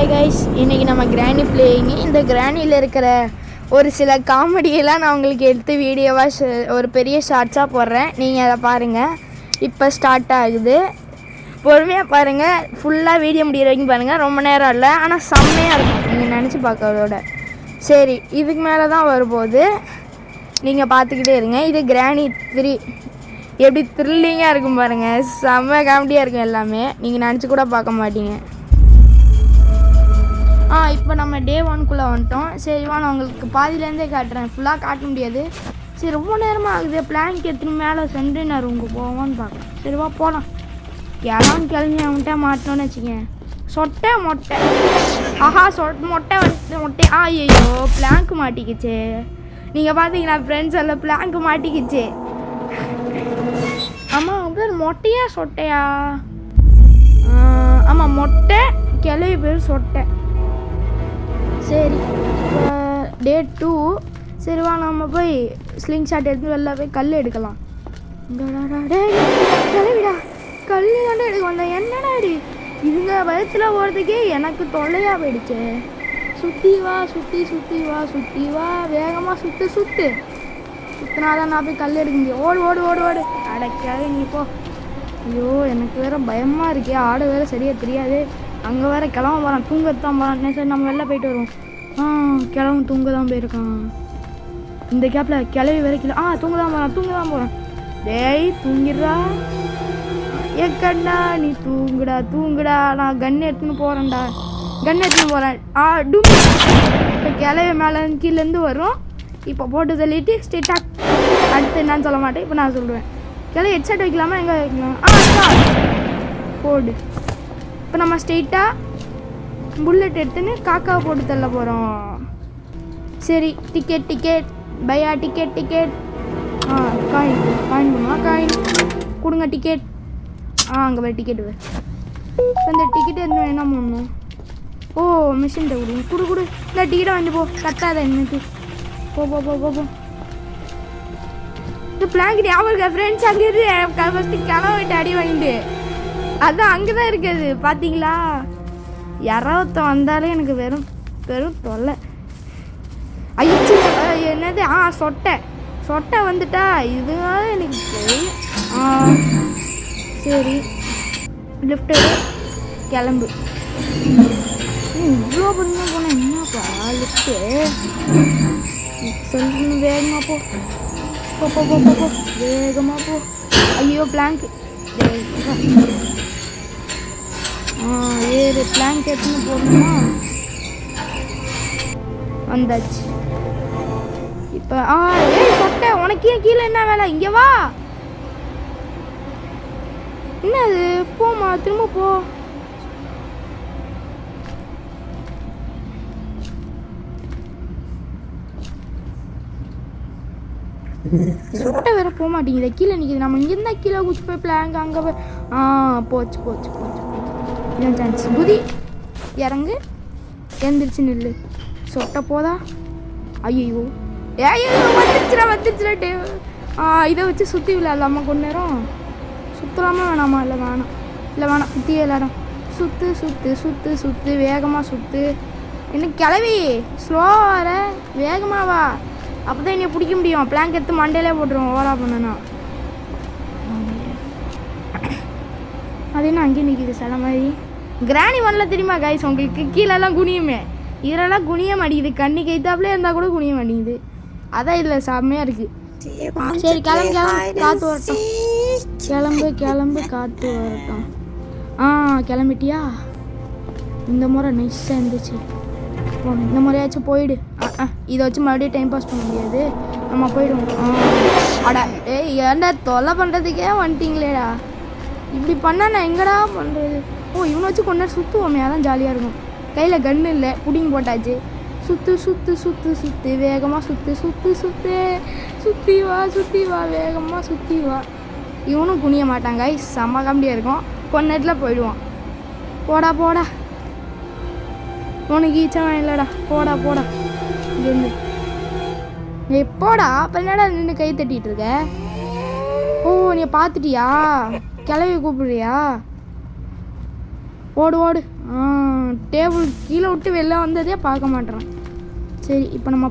Hi guys, இன்றைக்கி நம்ம கிராணி பிளேயிங்கு. இந்த கிராணியில் இருக்கிற ஒரு சில காமெடியெல்லாம் நான் உங்களுக்கு எடுத்து வீடியோவாக ஒரு பெரிய ஷார்ட்ஸாக போடுறேன். நீங்கள் அதை பாருங்கள். இப்போ ஸ்டார்ட் ஆகுது. பொறுமையாக பாருங்கள், ஃபுல்லாக வீடியோ முடிகிற வரைக்கும் பாருங்கள். ரொம்ப நேரம் இல்லை, ஆனால் செம்மையாக இருக்கும் நீங்கள் நினச்சி பார்க்கறதோட. சரி, இதுக்கு மேலே தான் வரும்போது நீங்கள் பார்த்துக்கிட்டே இருங்க. இது கிராணி 3 எப்படி த்ரில்லிங்காக இருக்கும் பாருங்கள். செம்ம காமெடியாக இருக்கும் எல்லாமே. நீங்கள் நினச்சி கூட பார்க்க மாட்டீங்க. இப்போ நம்ம டே 1க்குள்ளே வந்துட்டோம். சரி வா, நான் உங்களுக்கு பாதியிலேருந்தே காட்டுறேன். ஃபுல்லாக காட்ட முடியாது. சரி, ரொம்ப நேரமாக ஆகுது. பிளாங்க் எடுத்துன்னு மேலே சென்று நான் ரூமுக்கு போவோன்னு பார்க்கலாம். சரி வா போகலாம். கிளம்பி அவன்கிட்ட மாட்டோன்னு வச்சுக்கேன். சொட்டை மொட்டை மொட்டை மொட்டை. ஐயோ, பிளாங்க் மாட்டிக்கிச்சு. நீங்கள் பார்த்தீங்களா ஃப்ரெண்ட்ஸ் எல்லாம் பிளாங்க் மாட்டிக்கிச்சு. ஆமாம், அவங்க பேர் மொட்டையா சொட்டையா? ஆமாம், மொட்டை. கிளவி பேர் சொட்டை. சரி, இப்போ டே 2. சரி வா, நம்ம போய் ஸ்லிங் ஷாட் எடுத்து வெளில போய் கல் எடுக்கலாம். கிளவிடா, கல் தாண்டா எடுக்க வந்தேன். என்னடா இதுங்க வயத்தில் போகிறதுக்கே எனக்கு தொல்லையாக போயிடுச்சு. சுற்றி வா, சுற்றி வா, வேகமாக சுற்றினாதான் நான் போய் கல் எடுக்க முடியும். ஓடு அடைக்காது நீ போ. ஐயோ, எனக்கு வேறு பயமாக இருக்கே. ஆட வேறு சரியாக தெரியாது. அங்கே வேறு கிளம்ப போகிறான், தூங்கத்தான் போகிறான். சரி, நம்ம வெளில போயிட்டு வருவோம். கிளம்பு, தூங்க தான் போயிருக்கான். இந்த கேப்பில் கிளவி வேறு தூங்க தான் போகிறான். டேய், தூங்கிடுறா. ஏக்கண்டா, நீ தூங்குடா. நான் கன் எடுத்துன்னு போகிறேன்டா. டூம். இப்போ கிளவி மேலே கீழேருந்து வரும். இப்போ போட்டு தள்ளிட்டு ஸ்ட்ரெயிட்டாக அடுத்து என்னன்னு சொல்ல மாட்டேன். இப்போ நான் சொல்லுவேன். கிளவி ஹெட்செட் வைக்கலாமா? எங்கே வைக்கலாம்? போடு. இப்போ நம்ம ஸ்ட்ரெயிட்டாக புல்லட் எடுத்துன்னு காக்காவை போட்டு தள்ள போகிறோம். சரி, டிக்கெட் பையா, டிக்கெட். காயின் பண்ணுமா? காயின் கொடுங்க, டிக்கெட். அங்கே போய் டிக்கெட் வே. இந்த டிக்கெட் எதுவும் என்ன பண்ணணும்? மிஷின்கிட்ட கொடு. இந்த டிக்கெட்டை வாங்கி போ. கட்டாத எனக்கு. போ. இந்த பிளாங்கெட் ஞாபகம் இருக்கா ஃப்ரெண்ட்ஸ்? அங்கேருந்து ஃபஸ்ட்டு கிளம்பிட்டு அடி வாங்கிட்டு அதான் அங்கே தான் இருக்குது. பார்த்தீங்களா? யாராவது வந்தாலே எனக்கு வெறும் தொல்லை. ஐயோ, என்னது? சொட்டை வந்துட்டா. இதுனால எனக்கு சரி, லிஃப்ட் கிளம்பு. இவ்வளோ பொறுமையாக போனேன். என்னப்பா லிஃப்ட்டு? சொல்லணும். வேகமாக போ. வேகமாக போ. ஐயோ, பிளாங்க். ஏறு. பிளாங்க் எடுத்துன்னு போகணுமா? வந்தாச்சு. இப்போ சொட்டை, உனக்கே கீழே என்ன வேலை? இங்கே வா. என்னது? போமா, திரும்ப போ. சொட்டை வேற போக மாட்டேங்குது. கீழே நிற்கிது. நம்ம இங்கேருந்தா கீழே குச்சி போய் பிளாங்க அங்கே போய் போச்சு. இதான் சான்ஸ். புதி இறங்கு, எழுந்திரிச்சு நில்லு. சொட்டை போதா? ஐயோ, வந்துருச்சுடா. இதை வச்சு சுற்றி விளையாடலாமா கொஞ்ச நேரம்? சுற்றலாமா வேணாமா? இல்லை வேணாம். சுற்றி விளையாடும். சுற்று. வேகமாக சுற்று. என்ன கிளவி ஸ்லோவாக வர? வேகமாக வா. அப்போ தான் என்னை பிடிக்க முடியும். பிளாங்க் எடுத்து மண்டையிலே போட்டுருவோம். ஓரா பண்ணனா அது என்ன அங்கேயே நிற்கிது சில மாதிரி. கிராணி 1ல தெரியுமா கைஸ் உங்களுக்கு? கீழெல்லாம் குனியுமே. இதெல்லாம் குனிய மாட்டேங்குது. கண்ணி கைத்தாப்புலே இருந்தால் கூட குனிய மாட்டேங்குது. அதான் இதில் செம்மையாக இருக்குது. சரி, கிளம்பு. காற்று வரட்டும். கிளம்பு காற்று வரட்டும். கிளம்பிட்டியா? இந்த முறை நைஸாக இருந்துச்சு. இந்த முறையாச்சும் போயிடு. இதை வச்சு மறுபடியும் டைம் பாஸ் பண்ண முடியாது. நம்ம போயிடுவோம். ஏன்டா தொல்லை பண்ணுறதுக்கே வந்துட்டீங்களேடா. இப்படி பண்ணால் நான் எங்கடா பண்ணுறது? இவனை வச்சு கொஞ்ச நேரம் சுற்றுவோமே, அதான் ஜாலியாக இருக்கும். கையில் கன்று இல்லை, புடிங்கி போட்டாச்சு. சுற்று. வேகமாக சுற்றி வா. வேகமாக சுற்றி வா. இவனும் குனிய மாட்டாங்க. செம்ம காமெடியாக இருக்கும். கொஞ்ச நேரத்தில் போயிடுவான். போடா. உனக்கு ஈச்சம் இல்லைடா. போடா இங்கேருந்து. எப்போடா? அப்போ என்னடா நின்று கை தட்டிகிட்டு இருக்க? நீ பார்த்துட்டியா? கிளவி கூப்பிடுறியா? ஓடு டேபிள் கீழே விட்டு வெளில வந்ததே பார்க்க மாட்டேறான். சரி இப்போ நம்ம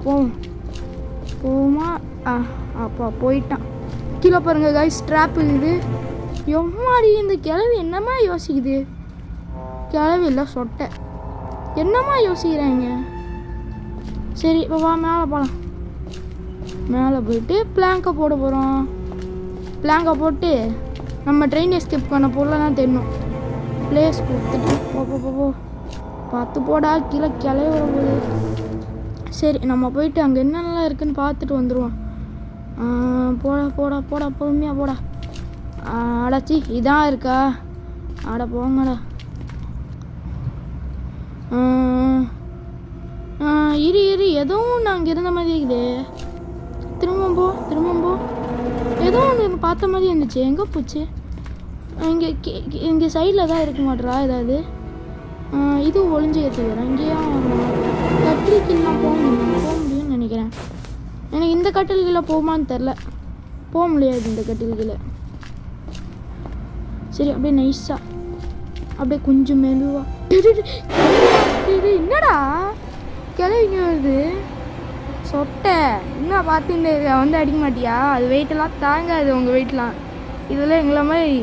போவோமா? அப்பா போயிட்டான். கீழே பாருங்கள் கைஸ், ஸ்ட்ராப் இருக்குது. எம்மாடி இந்த கிழவி என்னம்மா யோசிக்குது? கிழவி இல்லை சொட்டை, என்னம்மா யோசிக்கிறாங்க? சரி இப்போ வா மேலே போகலாம். மேலே போயிட்டு பிளாங்கை போட போகிறோம். பிளாங்கை போட்டு நம்ம ட்ரெயின் எஸ்கேப் பண்ண பொருளெல்லாம் தெரியணும். பிளேஸ் கொடுத்துட்டு போ பார்த்து போடா, கீழே கிளவி வரும்போது. சரி நம்ம போயிட்டு அங்கே என்னென்னலாம் இருக்குதுன்னு பார்த்துட்டு வந்துடுவோம். போடா பொறுமையாக போடா. அடாச்சி இதான் இருக்கா? அட போங்கடா. இரு எதுவும் ஒன்று அங்கே இருந்த மாதிரி இருக்குது. திரும்ப போ. ஏதோ ஒன்று பார்த்த மாதிரி இருந்துச்சு. எங்கே போச்சு? இங்கே சைடில் தான் இருக்க மாட்டேறா ஏதாவது. இது ஒளிஞ்சு ஏற்றுக்கிறேன். இங்கேயும் கட்டில் கீழே போக முடியும்னு நினைக்கிறேன். எனக்கு இந்த கட்டில் கீழே போகுமான்னு தெரில. போக முடியாது இந்த கட்டில் கீழே. சரி அப்படியே நைஸாக அப்படியே கொஞ்சம் மெதுவா. என்னடா கிளவிங்க வருது சொட்டை? இன்னும் பார்த்துட்டு வந்து அடிக்க மாட்டியா? அது வெயிட்டெல்லாம் தாங்காது உங்கள் வெயிட்லாம். இதெல்லாம் எங்களை மாதிரி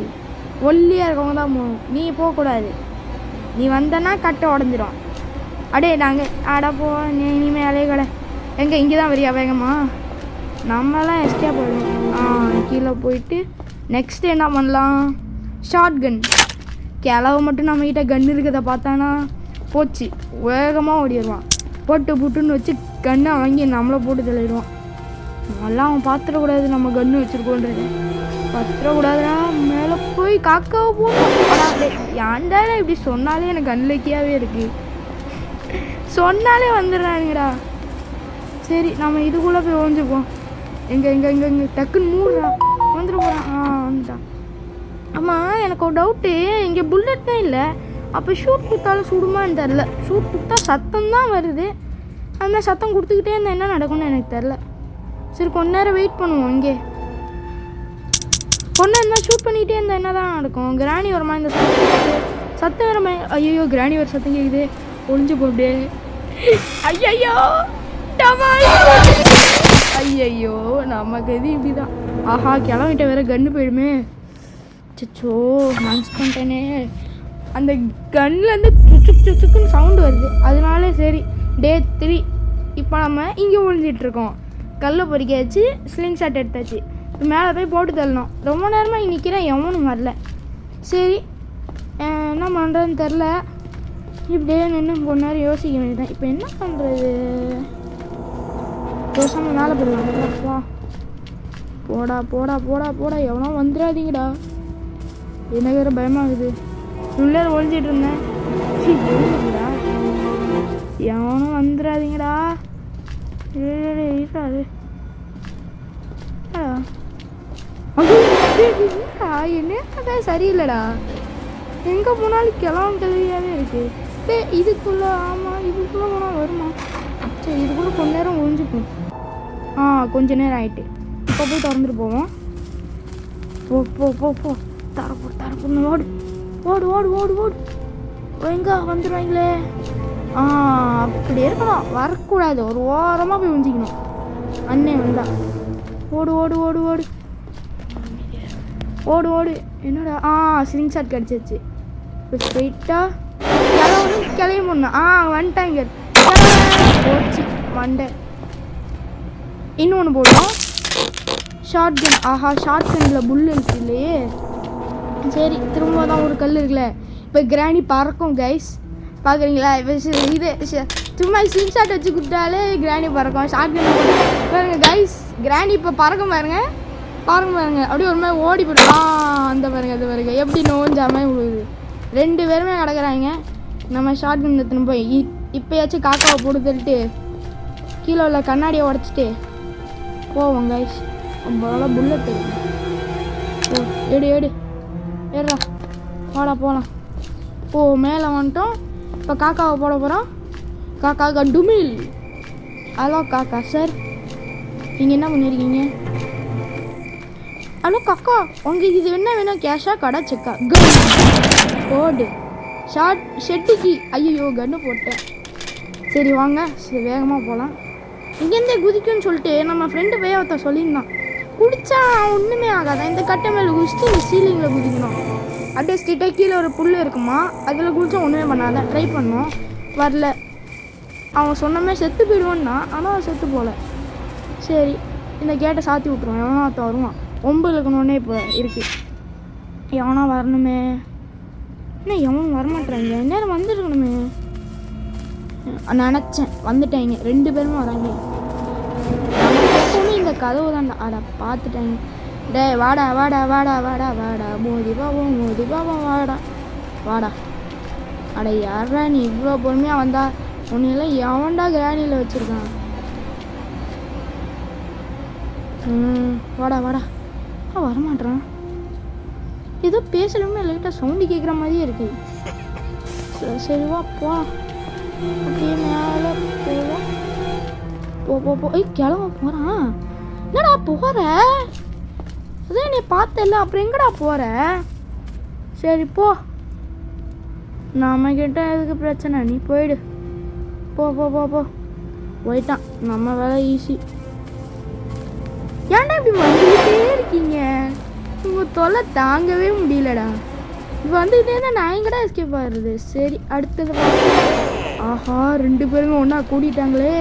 ஒல்லியாக இருக்கவங்க தான் போகணும். நீ போகக்கூடாது. நீ வந்தனா கட்டை உடஞ்சிடும். அடே நாங்கள் போ. நீ இனிமேல் அலைய கடை எங்கே இங்கே தான் வரியா வேகமா? நம்மலாம் எஸ்கே போயிடுவோம். கீழே போயிட்டு நெக்ஸ்ட்டு என்ன பண்ணலாம்? ஷார்ட் கன். கிளவு மட்டும் நம்மக்கிட்ட கன் இருக்கிறத பார்த்தானா போச்சு, வேகமாக ஓடிடுவான். புட்டுன்னு வச்சு கன்னை வாங்கி நம்மளை போட்டு தள்ளிடுவான். நல்லா அவன் பார்த்துடக்கூடாது நம்ம கன்று வச்சுருக்கோன்றது. பார்த்துடக்கூடாதுடா. மேலே போய் காக்காவை போட்டு ஏன்டா இப்படி சொன்னாலே எனக்கு அன்லக்கியாகவே இருக்குது. சொன்னாலே வந்துடுறானுங்கடா. சரி நம்ம இதுக்குள்ளே போய் ஓஞ்சுப்போம். எங்கே டக்குன்னு மூடுறா. வந்துட போகிறான். வந்துட்டான். ஆமாம் எனக்கு ஒரு டவுட்டு. இங்கே புல்லட் தான் இல்லை. அப்போ ஷூட் கொடுத்தாலும் சுடுமான்னு தெரில. ஷூட் கொடுத்தா சத்தம் தான் வருது. அது மாதிரி சத்தம் கொடுத்துக்கிட்டே இருந்தால் என்ன நடக்கும்னு எனக்கு தெரில. சரி கொஞ்ச நேரம் வெயிட் பண்ணுவோம். இங்கே கொஞ்ச நேரம் ஷூட் பண்ணிகிட்டே இருந்தால் என்ன தான் நடக்கும்? கிராணி வருமா இந்த சத்தம் வர மாதிரி? ஐயோ கிராணி வர சத்தம் கேட்குது. ஒளிஞ்சு போட்டே. ஐயோ நமக்கு இது இப்படி தான். ஆஹா கிளம்பிட்ட வேற கன்று போயிடுமே. சச்சோ மனசு பண்ணிட்டேனே. அந்த கன்லேருந்து சுச்சுக்குன்னு சவுண்டு வருது. அதனால சரி டே 3 இப்போ நம்ம இங்கே ஒழிஞ்சிட்ருக்கோம். கல்லை பொறிக்காச்சு, ஸ்லிங் ஷாட் எடுத்தாச்சு. மேலே போய் போட்டு தள்ளணும். ரொம்ப நேரமாக இங்கே நிற்கிறேன், எவனும் வரல. சரி என்ன பண்ணுறதுன்னு தெரில. இப்படியே நின்று கொஞ்ச நேரம் யோசிக்க வேண்டியதான். இப்போ என்ன பண்ணுறது? பேசாமல் மேலே போயிடலாம். போடா எவனோ வந்துடாதீங்கடா. எனக்கு வேறு பயமாகுது. உள்ளே ஒழிஞ்சிட்டு இருந்தேன். எழுதுடா எவனும் வந்துடாதீங்கடா. இருக்காது என்ன சரியில்லைடா. எங்கே போனாலும் கிளவியாகவே இருக்குது. இதுக்குள்ளே இதுக்குள்ளே போனால் வருமா? சரி இதுக்குள்ளே கொஞ்ச நேரம் ஒழிஞ்சுப்போம். கொஞ்ச நேரம் ஆகிட்டு இப்போ போய் திறந்துட்டு போவோம். போ தரப்போன்னு ஓடு. எங்க வந்துடுவாங்களே. அப்படி இருக்கணும், வரக்கூடாது. ஒரு ஓரமாக போய் ஒழிஞ்சிக்கணும். அண்ணே வந்தா ஓடு. என்னடா ஸ்லிங் ஷாட் கிடச்சிச்சு. இப்போ ஸ்ட்ரெயிட்டாக கிளம்பி முன்னா வந்துட்டாங்க. போச்சு மண்டை. இன்னொன்று போடுவோம். ஷார்ட் கன். ஷார்ட் கன்னில் புல் இருக்கு இல்லையே. சரி திரும்ப தான் ஒரு கல் இருக்குல்ல. இப்போ கிராணி பறக்கும் கைஸ், பார்க்குறீங்களா? இப்போ இது சும்மா ஸ்லிங் ஷாட் வச்சு கொடுத்தாலே கிராணி பறக்கும். ஷார்ட் கன் பாருங்க கைஸ், கிராணி இப்போ பறக்கும் பாருங்க. அப்படியே ஒரு மாதிரி ஓடி போய்டும். அந்த பாருங்க எப்படி நோஞ்சாமல் விழுவுது. 2 பேருமே கிடக்குறாங்க. நம்ம ஷார்ட் கன் எடுத்துன்னு போய் இப்போயாச்சும் காக்காவை போட்டு தள்ளிட்டு கீழே உள்ள கண்ணாடியை உடச்சிட்டு போவோம் கைஸ். அவ்வளோ புல்லட் எடு ஏறா வாடா போகலாம். மேலே வந்துட்டோம். இப்போ காக்காவை போட போகிறோம். காக்கா டுமில். ஹலோ காக்கா சார், நீங்கள் என்ன பண்ணியிருக்கீங்க? ஹலோ காக்கா, உங்களுக்கு இது என்ன வேணும்? கேஷா கடை செக்கா? போடு ஷெட்டிக்கு ஐயோ கன்று போட்டேன். சரி வாங்க சரி வேகமாக போகலாம். இங்கேருந்தே குதிக்குன்னு சொல்லிட்டு நம்ம ஃப்ரெண்டு போய் ஒருத்தர் சொல்லியிருந்தான். குடித்தா ஒன்றுமே ஆகாதான், இந்த கட்டை மேலே குதிச்சுட்டு இந்த சீலிங்கில் குதிக்கணும். அப்படியே ஸ்ட்ரிட்டாக கீழே ஒரு புல் இருக்குமா, அதில் குதிச்சா ஒன்றுமே பண்ணாதான். ட்ரை பண்ணோம், வரல. அவன் சொன்னமே செத்து போயிடுவான்னா, ஆனால் அவன் செத்து போகல. சரி இந்த கேட்டை சாத்தி விட்ருவான், எவனா ஒருத்தன் வருவான். 9 இருக்கணுன்னே இப்போ இருக்குது. எவனா வரணுமே, இன்னும் எவனும் வரமாட்டேறாங்க. எந்நேரம் வந்துருக்கணுமே நினச்சேன். வந்துட்டாங்க 2 பேருமே வராங்க. எப்பவுமே இந்த கதவு தான்டா. அடா பார்த்துட்டாங்க. டே வாடா வாடா வாடா வாடா வாடா மோதி பாபம் வாடா வாடா. அட யாரா நீ இவ்வளோ பொறுமையாக வந்தா? உன்னையெல்லாம் எவன்டா கிராணியில் வச்சுருக்கான்? வாடா வாடா. வரமாட்டான். ஏதோ பேசணும்னு லைட்டாக சவுண்டு கேட்குற மாதிரியே இருக்கு. சரிவா போ. அப்படியே மேலே போவோம். போ கிளம்ப போகிறான். என்னடா போகிற? அதே நீ பார்த்தல, அப்புறம் எங்கடா போகிற? சரி போ, நம்ம கிட்ட எதுக்கு பிரச்சனை, நீ போயிடு. போ போ போ போ. போயிட்டான், நம்ம வேலை ஈஸி. ஏன்டா இப்படி வந்துக்கிட்டே இருக்கீங்க? உங்கள் தொல்லை தாங்கவே முடியலடா. இப்போ வந்துக்கிட்டே தான் நான் எங்கடா எஸ்கேப் ஆகுறது? சரி அடுத்தது. ஆஹா 2 பேருமே ஒன்றா கூட்டிட்டாங்களே,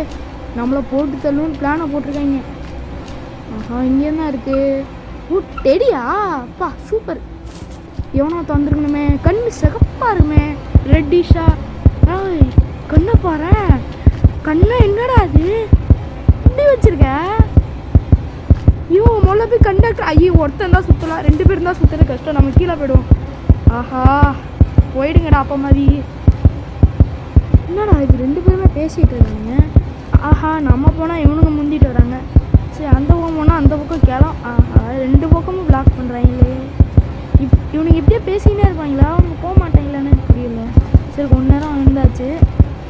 நம்மளை போட்டு தள்ளுன்னு பிளானை போட்டிருக்காங்க. ஆஹா இங்கே தான் இருக்குது. ஓ டெடியா, அப்பா சூப்பர். எவனோ தந்துருக்கணுமே. கண்ணு சிகப்பாக இருக்குமே, ரெட்டிஷா. ஏய் கண்ணை பாரு, கண்ணை என்னடா அது இப்படி வச்சிருக்க? ஐயோ முதல்ல போய் கண்டக்டர். ஐயோ ஒருத்தன் தான் சுற்றலாம், 2 பேரும் தான் சுற்றுறது கஷ்டம், நம்ம கீழே போய்டுவோம். ஆஹா போயிடுங்கடா அப்போ மாதிரி. என்னடா இது 2 பேருமே பேசிகிட்டு இருக்காங்க. ஆஹா நம்ம போனால் இவனுங்க முந்திட்டு வராங்க. சரி அந்த பக்கம் போனால் அந்த பக்கம் கிளம். ஆஹா 2 பக்கமும் பிளாக் பண்ணுறாங்களே. இவனுக்கு இப்படியே பேசிக்கிட்டே இருப்பாங்களா? அவங்க போக மாட்டாங்களான்னு புரியல. சரி கொஞ்ச நேரம் இருந்தாச்சு.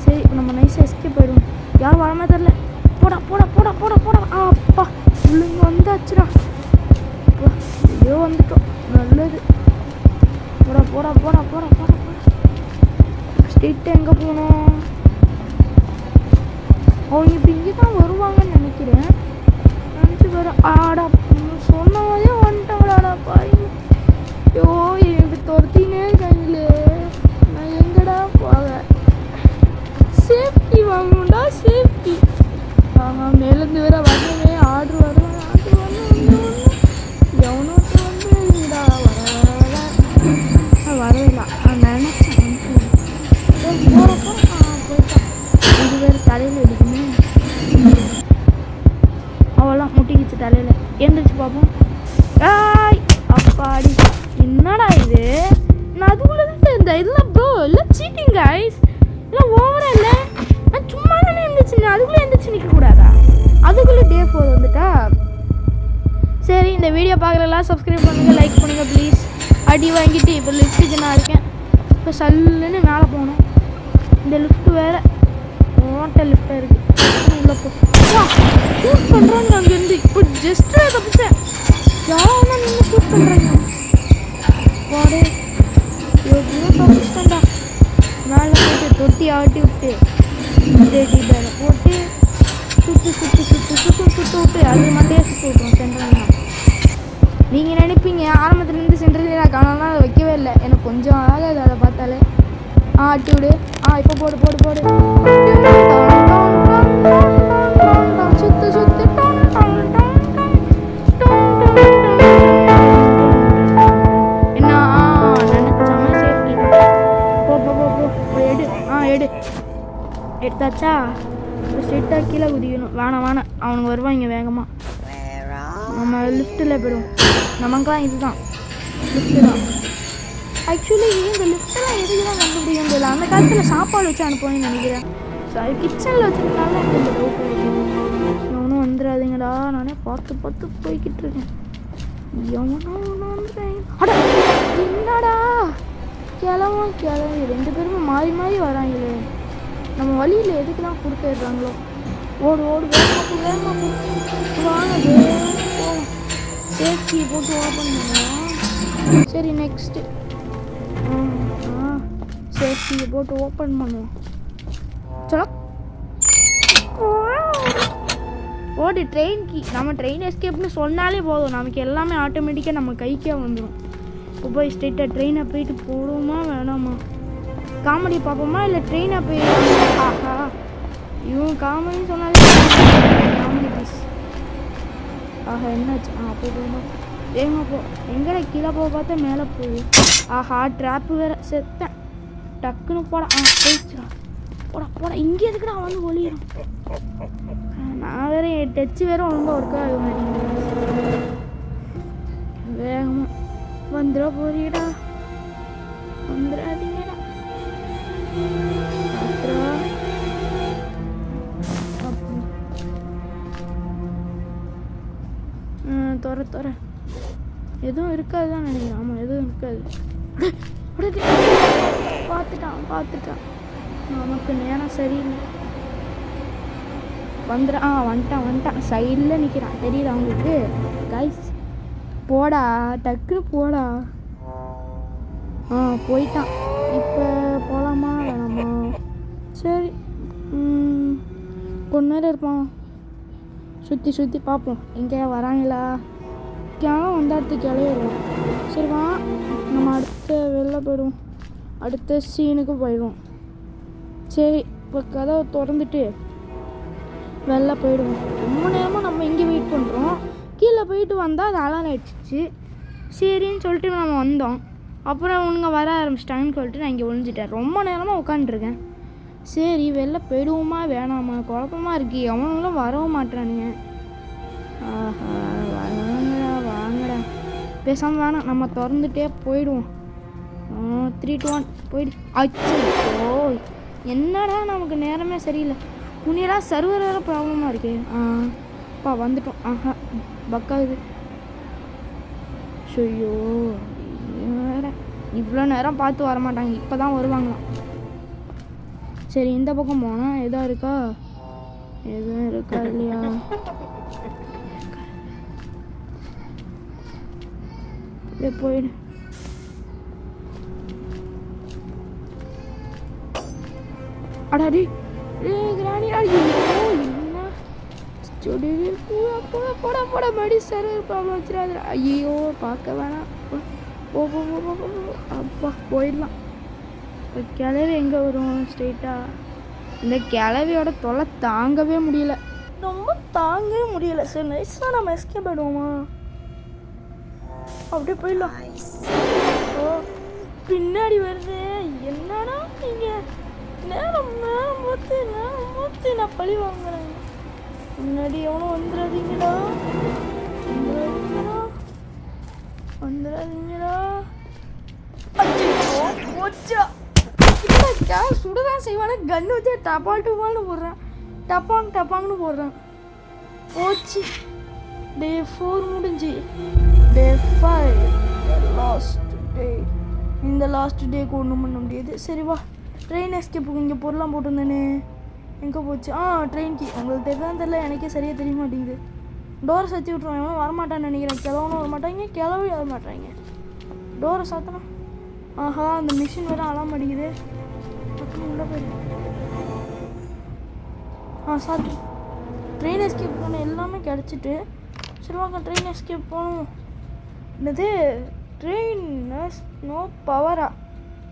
சரி இப்போ நம்ம நைஸாக எஸ்கேப் போயிடுவோம். யாரும் வராமல் தெரில. போடா போடா போடா போடா போடா. அப்பா இவங்க வந்தாச்சுடா. அப்பா ஐயோ வந்துட்டோம், நல்லது. போடா போடா போடா போடா போடா போடா. ஸ்ட்ரீட்டு எங்கே போகணும்? அவங்க இப்போ இங்கே தான் வருவாங்கன்னு நினைக்கிறேன். நினச்சி வர. ஆடா சொன்ன மாதிரியே வந்துட்டாங்களாடா பாய். ஐயோ எனக்கு துரத்தினே இருக்காங்களே, நான் எங்கடா போக? Safety வாங்கணும்டா safety. ஆஹா மேலேருந்து வேற வரணுமே. ஆர்டர் வரணும் எவனோ வந்துடா. வரவேல நினச்சேன் போகிறப்போ போயிட்டான். இது வேறு தலையில் எடுக்குமே. அவெல்லாம் முட்டிக்கிச்சு தலையில். எந்திரிச்சு பார்ப்போம். ஆய் அப்பாடி என்னடா இது? நான் அதுக்குள்ளே தான் இருந்தேன். இதெல்லாம் ப்ரோ இல்லை சீட்டிங் கைஸ், இல்லை ஓவரா இல்லை. நான் சும்மா தானே இருந்துச்சு, அதுக்குள்ளே எழுந்திரிச்சு நிற்கக்கூடாதா? அதுக்குள்ளே டே 4 வந்துட்டா. சரி இந்த வீடியோ பார்க்குறலாம் சப்ஸ்கிரைப் பண்ணுங்கள், லைக் பண்ணுங்கள் ப்ளீஸ். அடி வாங்கிட்டு இப்போ லிஃப்ட்டுக்கு நான் இருக்கேன். இப்போ சல்லுன்னு மேலே போகணும். இந்த லிஃப்ட்டு வேறு ஓட்ட லிஃப்டாக இருக்குது. உள்ள போ. ஷூட் பண்ணுறாங்க அங்கேருந்து. இப்போ ஜஸ்ட்டு தப்பிச்சேன். யாரும் நின்று ஷூட் பண்ணுறாங்க. வாடே எவ்வளோ தப்பிச்சிட்டேன்டா. மேலே போட்டு தொட்டி ஆட்டி விட்டு டேடி பேரை போட்டு சுட்டு சுட்டு சுட்டு சுட்டு சுட்டு விட்டு அது மட்டும் சுட்டு விட்டுரும் சென்ட்ரல். நீங்கள் நினைப்பீங்க ஆரம்பத்துலேருந்து சென்ட்ரல் நான் காணலாம், அதை வைக்கவே இல்லை. எனக்கு கொஞ்சம் ஆகாது அதை பார்த்தாலே. ஆட்டி விடு. இப்போ போடு போடு போடு. சுத்து சுத்து. என்ன நினைச்சாம சேஃப்டி தான். போ போ போ போ எடு. எடு எடுத்தாச்சா? ஸ்ட்ரெயிட்டாக கீழே குதிக்கணும். வேணாம் அவனுங்க வருவாங்க வேகமாக. நம்ம லிஃப்ட்டில் போய்டுவோம். நமக்குலாம் இதுதான் லிஃப்ட்டு தான். ஆக்சுவலி இந்த லிஃப்ட்டெல்லாம் எதுக்கு தான் கண்டுபிடிக்க முடியல. அந்த காலத்தில் சாப்பாடு வச்சு அனுப்புவேன்னு நினைக்கிறேன். ஸோ அது கிச்சனில் வச்சுருக்கனால எனக்கு இந்த டவுட் இருக்குது. எவனும் வந்துடாதீங்கடா, நானே பார்த்து பார்த்து போய்கிட்டு இருக்கேன். எவனோ வந்துடுறேன். அட என்னடா கிளம்பும் 2 பேருமே மாறி மாறி வராங்களே. நம்ம வழியில் எதுக்கு தான் கொடுத்துடுறாங்களோ. ஓடு ஓடு வேகமாக வாங்க போவோம். சேஃப்டி போட்டு ஓப்பன் பண்ணுவோம். சரி நெக்ஸ்ட்டு டோர் கீயை போட்டு ஓப்பன் பண்ணுவோம். சொல்லோ ஓடி ட்ரெயின் கீ. நம்ம ட்ரெயின் எஸ்கேப்னு சொன்னாலே போதும், நமக்கு எல்லாமே ஆட்டோமேட்டிக்காக நம்ம கைக்கே வந்துடும். இப்போ போய் ஸ்ட்ரெயிட்டாக ட்ரெயினை போயிட்டு போடுவோமா வேணாமா? காமெடி பார்ப்போமா இல்லை ட்ரெயினை போய்? ஆஹா, இவன் காமெடி சொன்னாலே காமெடி பீஸ். ஆஹா, என்னாச்சு? அப்போ போகணும். வேகமாக போ. எங்கே கீழே போக பார்த்தா மேலே போகுது. ஆஹா, ட்ராப்பு வேறு. செத்தேன். டக்குன்னு போடா. போயிடுச்சுடா. போடா போடா. இங்கே எதுக்குடா வந்து ஒளியிடும்? நான் வேறு என் டச்சு வேறு ஒழுங்காக ஒர்க் ஆக மாட்டேங்குது. வேகமாக வந்துட போறீடா. வந்துடாதீங்கடா. தொற எதுவும் இருக்காது தான் நினைக்கிறேன். ஆமாம், எதுவும் இருக்காது. பார்த்துட்டான். நமக்கு நேரம் சரியில்லை. வந்துட்டான். சைடில் நிற்கிறான். தெரியுது அவங்களுக்கு? கைஸ் போடா, டக்குன்னு போடா. போயிட்டான். இப்போ போகலாமா வேணாமா? சரி, கொஞ்ச நேரம் இருப்பான். சுற்றி பார்ப்போம் எங்கேயா வராங்களா. கேவலம் வந்த இடத்துக்கு கிளம்பிடுவோம். சரி வா, நம்ம அடுத்த வெளில போயிடுவோம். அடுத்த சீனுக்கு போயிடுவோம். சரி, இப்போ கதவை திறந்துட்டு வெளில போயிடுவோம். ரொம்ப நேரமாக நம்ம இங்கே வெயிட் பண்ணுறோம். கீழே போயிட்டு வந்தால் அது அலாரம் ஆயிடுச்சு. சரின்னு சொல்லிட்டு நம்ம வந்தோம். அப்புறம் அவனுங்க வர ஆரம்பிச்சிட்டாங்கன்னு சொல்லிட்டு நான் இங்கே ஒழிஞ்சிட்டேன். ரொம்ப நேரமாக உட்காந்துருக்கேன். சரி, வெளில போயிடுவோமா வேணாமா? குழப்பமாக இருக்கு. அவனுங்களும் வரவும் மாட்டானுங்க. ஆஹா, வாங்கடா. பேசாமல் வேணாம், நம்ம திறந்துட்டே போயிடுவோம். 3, 2, 1 போயிடு. அச்சோ, என்னடா நமக்கு நேரமே சரியில்லை. புண்ணியடா, சர்வர் வேறு ப்ராப்ளமாக இருக்கு. வந்துட்டோம். ஆஹா, பக்காகுது. ஐயோ, வேற இவ்வளோ நேரம் பார்த்து வரமாட்டாங்க. இப்போ தான் வருவாங்களாம். சரி, இந்த பக்கம் போனால் எதாவது இருக்கா? எதுவும் இருக்கா இல்லையா? அப்படியே போயிடு. அடாடி கிராணி. போட மடி சர்வர் ப்ராப்ளம் வச்சிடாது. ஐயோ, பார்க்க வேணாம். அப்பா போயிடலாம். கிளவி எங்கே வரும்? ஸ்ட்ரெயிட்டாக இந்த கிளவியோட தொலை தாங்கவே முடியல. சரி, நைஸாக நம்ம எஸ்கேப் ஆகிடுவோமா? அப்படியே போயிடலாம். பின்னாடி வருது. என்னடா நீங்கள் நேரம் பார்த்து நான் பழி வாங்குறேன். முன்னாடி எவனும் வந்துடாதீங்கடா. சுடதான் செய்வானே. கன்னு வச்சு டப்பால்னு போடுறான். டப்பாங்னு போடுறான். போச்சு. டே 4 முடிஞ்சு. டே 5 லாஸ்ட் டே. இந்த லாஸ்ட் டேக்கு ஒன்றும் பண்ண முடியாது. சரி வா, ட்ரெயின் எஸ்கேப்புக்கு இங்கே பொருளாம் போட்டிருந்தேனே, எங்கே போச்சு? Train key. உங்களுக்கு தெரியல, எனக்கே சரியாக தெரிய மாட்டேங்குது. டோரை சத்தி விட்ருவான். எவனும் வரமாட்டான்னு நினைக்கிறேன். கிளவனும் வரமாட்டாங்க, கிளவி வர மாட்டாங்க. டோரை சாத்தனா. ஆஹா, அந்த மிஷின் வேறு அலாம் அடிக்குது. பக்கம் உள்ள போயிடு. சாத்தி. ட்ரெயின் எஸ்கேப் பண்ண எல்லாமே கிடச்சிட்டு. சரி வாங்க, ட்ரெயின் எஸ்கேப் போகணும். என்னது ட்ரெயின் நோ பவரா?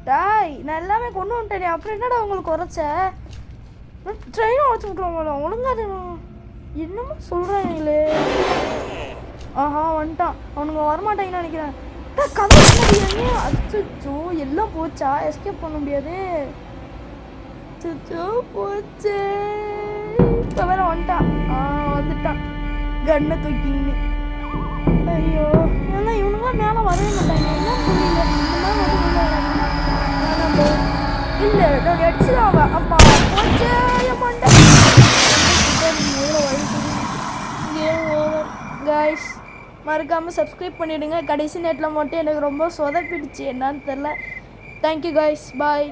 டாய், நான் எல்லாமே கொண்டு வந்துட்டேனே, அப்புறம் என்னடா உங்களுக்கு குறைச்ச? ட்ரெயினை உடச்சு விட்ருவாங்களா? ஒழுங்காது என்னமோ சொல்கிறாங்களே. ஆஹா, வந்துட்டான். அவனுங்க வரமாட்டாங்கன்னு நினைக்கிறேன். கதை அச்சோ, எல்லாம் போச்சா? எஸ்கேப் பண்ண முடியாது. அச்சோ, போச்சு. இப்போ வேற வந்துட்டான் கண்ணை தூக்கின்னு. ஐயோ, ஏன்னா இவனுங்களாம் மேலே வரவே மாட்டாங்க. என்ன புரியல. இல்லை, நான் அடிச்சுதான். அம்மா போச்சு. கைஸ், மறக்காமல் சப்ஸ்கிரைப் பண்ணிவிடுங்க. கடைசி நேரத்தில் மட்டும் எனக்கு ரொம்ப சொதப்பிடுச்சு, என்னான்னு தெரில. தேங்க்யூ கைஸ், பாய்.